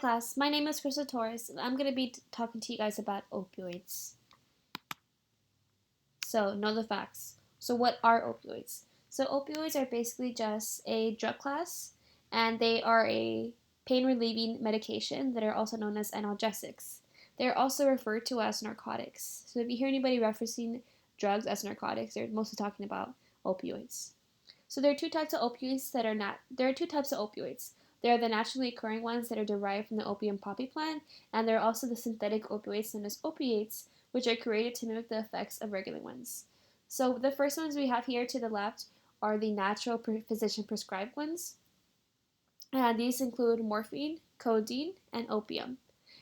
Class, my name is Kristal Torres, and I'm going to be talking to you guys about opioids. So, know the facts. So, what are opioids? So, opioids are basically just a drug class, and they are a pain relieving medication that are also known as analgesics. They are also referred to as narcotics. So, if you hear anybody referencing drugs as narcotics, they're mostly talking about opioids. So there are two types of opioids that are not. There are two types of opioids. There are the naturally occurring ones that are derived from the opium poppy plant, and there are also the synthetic opioids known as opiates, which are created to mimic the effects of regular ones. So the first ones we have here to the left are the natural physician prescribed ones, and these include morphine, codeine, and opium.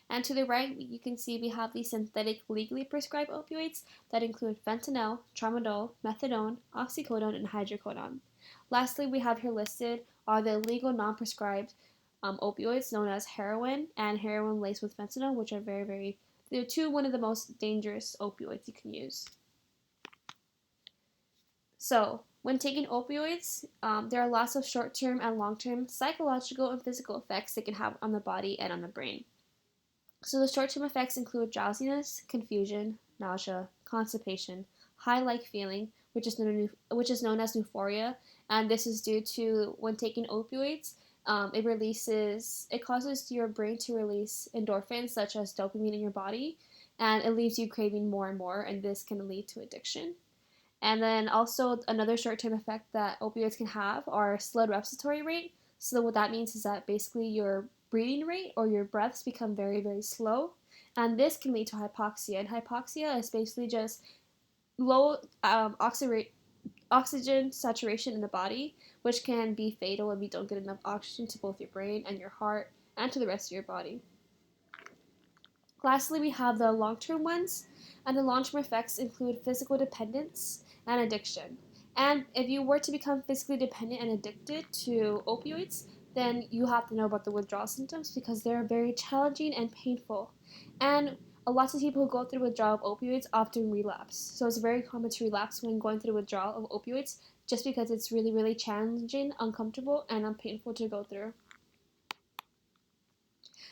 And to the right, you can see we have the synthetic legally prescribed opioids that include fentanyl, tramadol, methadone, oxycodone, and hydrocodone. Lastly, we have here listed are the illegal non-prescribed opioids known as heroin and heroin laced with fentanyl, which are they're one of the most dangerous opioids you can use. So, when taking opioids, there are lots of short-term and long-term psychological and physical effects they can have on the body and on the brain. So the short-term effects include drowsiness, confusion, nausea, constipation, high-like feeling, which is known as euphoria, and this is due to when taking opioids, it causes your brain to release endorphins such as dopamine in your body, and it leaves you craving more and more, and this can lead to addiction. And then also another short-term effect that opioids can have are slowed respiratory rate. So what that means is that basically your breathing rate or your breaths become very, very slow. And this can lead to hypoxia. And hypoxia is basically just low oxygen saturation in the body, which can be fatal if you don't get enough oxygen to both your brain and your heart and to the rest of your body. Lastly, we have the long-term ones, and the long-term effects include physical dependence and addiction. And if you were to become physically dependent and addicted to opioids, then you have to know about the withdrawal symptoms because they're very challenging and painful. And a lot of people who go through withdrawal of opioids often relapse. So it's very common to relapse when going through withdrawal of opioids just because it's really, really challenging, uncomfortable, and painful to go through.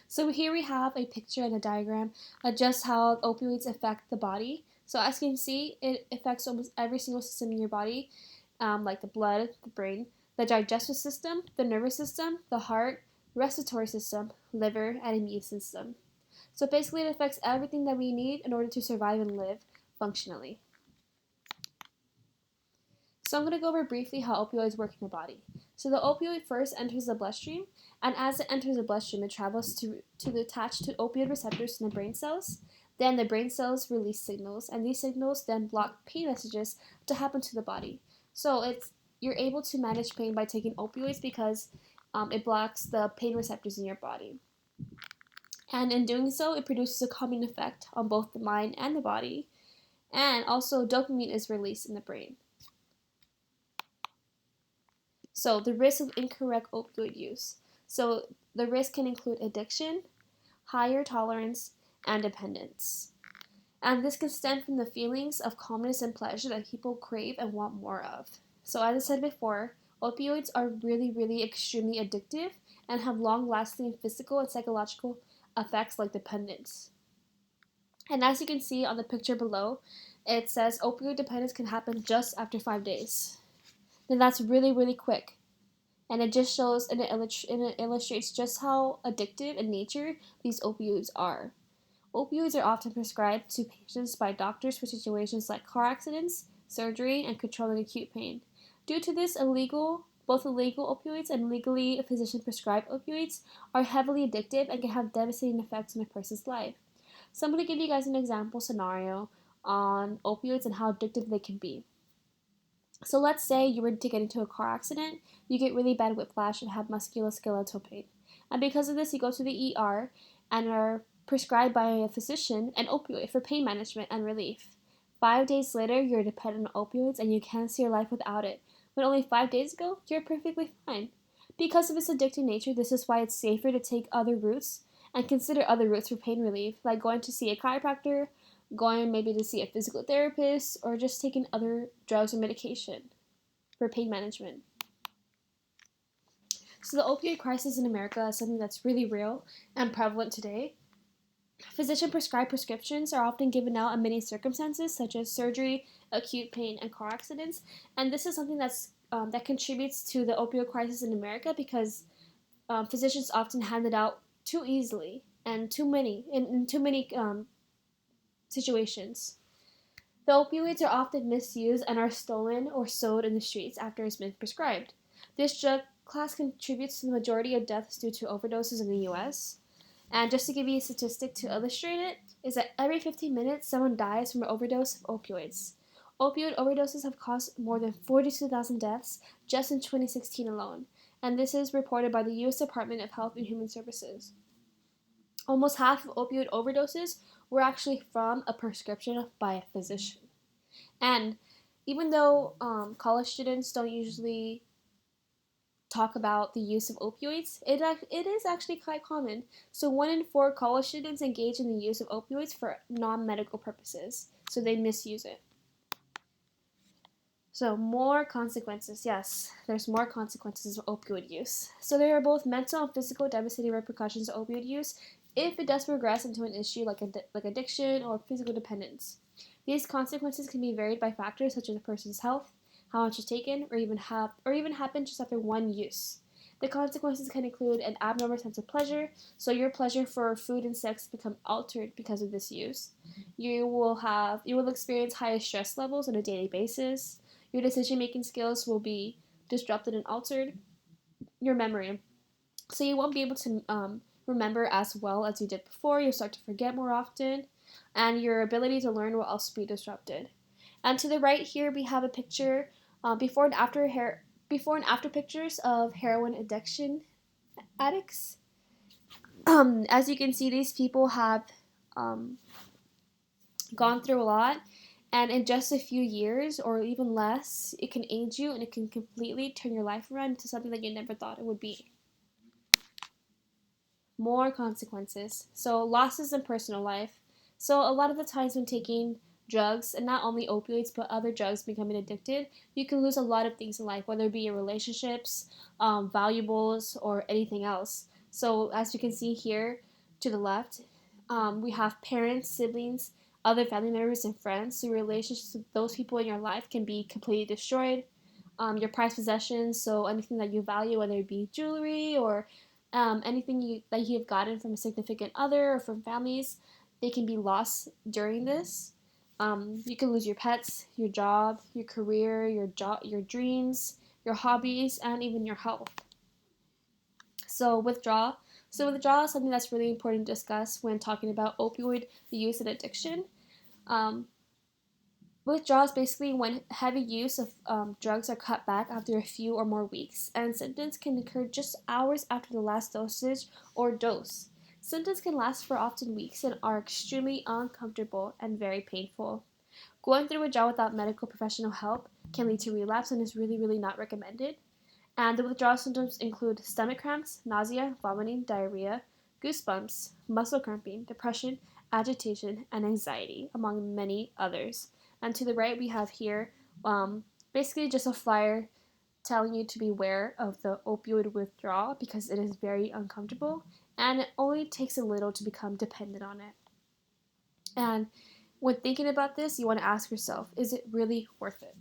So here we have a picture and a diagram of just how opioids affect the body. So as you can see, it affects almost every single system in your body, like the blood, the brain, the digestive system, the nervous system, the heart, respiratory system, liver, and immune system. So basically it affects everything that we need in order to survive and live functionally. So I'm going to go over briefly how opioids work in the body. So the opioid first enters the bloodstream, and as it enters the bloodstream, it travels to attach to opioid receptors in the brain cells. Then the brain cells release signals, and these signals then block pain messages to happen to the body. So you're able to manage pain by taking opioids because it blocks the pain receptors in your body. And in doing so, it produces a calming effect on both the mind and the body. And also, dopamine is released in the brain. So the risk of incorrect opioid use. So the risk can include addiction, higher tolerance, and dependence. And this can stem from the feelings of calmness and pleasure that people crave and want more of. So as I said before, opioids are really, really extremely addictive and have long-lasting physical and psychological effects like dependence. And as you can see on the picture below, it says opioid dependence can happen just after 5 days. Then that's really, really quick. And it just shows and it illustrates just how addictive in nature these opioids are. Opioids are often prescribed to patients by doctors for situations like car accidents, surgery, and controlling acute pain. Due to this, both illegal opioids and legally physician-prescribed opioids are heavily addictive and can have devastating effects on a person's life. So I'm going to give you guys an example scenario on opioids and how addictive they can be. So let's say you were to get into a car accident, you get really bad whiplash and have musculoskeletal pain. And because of this, you go to the ER and are prescribed by a physician an opioid for pain management and relief. 5 days later, you're dependent on opioids and you can't see your life without it. When only 5 days ago, you're perfectly fine. Because of its addictive nature, this is why it's safer to take other routes and consider other routes for pain relief, like going to see a chiropractor, going maybe to see a physical therapist, or just taking other drugs or medication for pain management. So the opioid crisis in America is something that's really real and prevalent today. Physician-prescribed prescriptions are often given out in many circumstances, such as surgery, acute pain, and car accidents. And this is something that contributes to the opioid crisis in America because physicians often hand it out too easily and in too many situations. The opioids are often misused and are stolen or sold in the streets after it's been prescribed. This drug class contributes to the majority of deaths due to overdoses in the US. And just to give you a statistic to illustrate it, is that every 15 minutes someone dies from an overdose of opioids. Opioid overdoses have caused more than 42,000 deaths just in 2016 alone, and this is reported by the U.S. Department of Health and Human Services. Almost half of opioid overdoses were actually from a prescription by a physician. And even though college students don't usually talk about the use of opioids, it is actually quite common. So 1 in 4 college students engage in the use of opioids for non-medical purposes. So they misuse it. So more consequences. Yes, there's more consequences of opioid use. So there are both mental and physical devastating repercussions of opioid use if it does progress into an issue like addiction or physical dependence. These consequences can be varied by factors such as a person's health, how much is taken, or even happen just after one use. The consequences can include an abnormal sense of pleasure, so your pleasure for food and sex become altered because of this use. You will experience higher stress levels on a daily basis. Your decision-making skills will be disrupted and altered. Your memory, so you won't be able to remember as well as you did before. You'll start to forget more often, and your ability to learn will also be disrupted. And to the right here, we have a picture before and after pictures of heroin addiction addicts. As you can see, these people have gone through a lot, and in just a few years or even less, it can age you and it can completely turn your life around into something that you never thought it would be. More consequences. So losses in personal life. So a lot of the times when taking drugs, and not only opioids but other drugs, becoming addicted, you can lose a lot of things in life, whether it be your relationships, valuables, or anything else. So as you can see here to the left, we have parents, siblings, other family members, and friends. So your relationships with those people in your life can be completely destroyed. Your prized possessions, so anything that you value, whether it be jewelry or anything that you have gotten from a significant other or from families, they can be lost during this. You can lose your pets, your job, your career, your dreams, your hobbies, and even your health. So withdrawal. So withdrawal is something that's really important to discuss when talking about opioid use and addiction. Um, Withdrawal is basically when heavy use of drugs are cut back after a few or more weeks, and symptoms can occur just hours after the last dosage or dose. Symptoms can last for often weeks and are extremely uncomfortable and very painful. Going through withdrawal without medical professional help can lead to relapse and is really, really not recommended. And the withdrawal symptoms include stomach cramps, nausea, vomiting, diarrhea, goosebumps, muscle cramping, depression, agitation, and anxiety, among many others. And to the right, we have here basically just a flyer telling you to beware of the opioid withdrawal because it is very uncomfortable and it only takes a little to become dependent on it. And when thinking about this, you want to ask yourself, is it really worth it?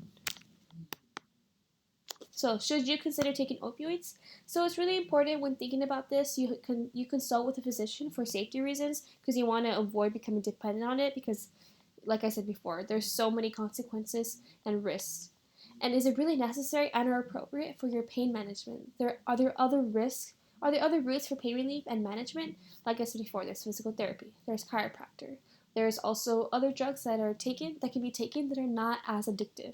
So, should you consider taking opioids? So, it's really important when thinking about this, you consult with a physician for safety reasons because you want to avoid becoming dependent on it because, like I said before, there's so many consequences and risks. And is it really necessary and or appropriate for your pain management? Are there other risks? Are there other routes for pain relief and management? Like I said before, there's physical therapy, there's chiropractor. There's also other drugs that can be taken that are not as addictive.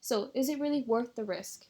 So, is it really worth the risk?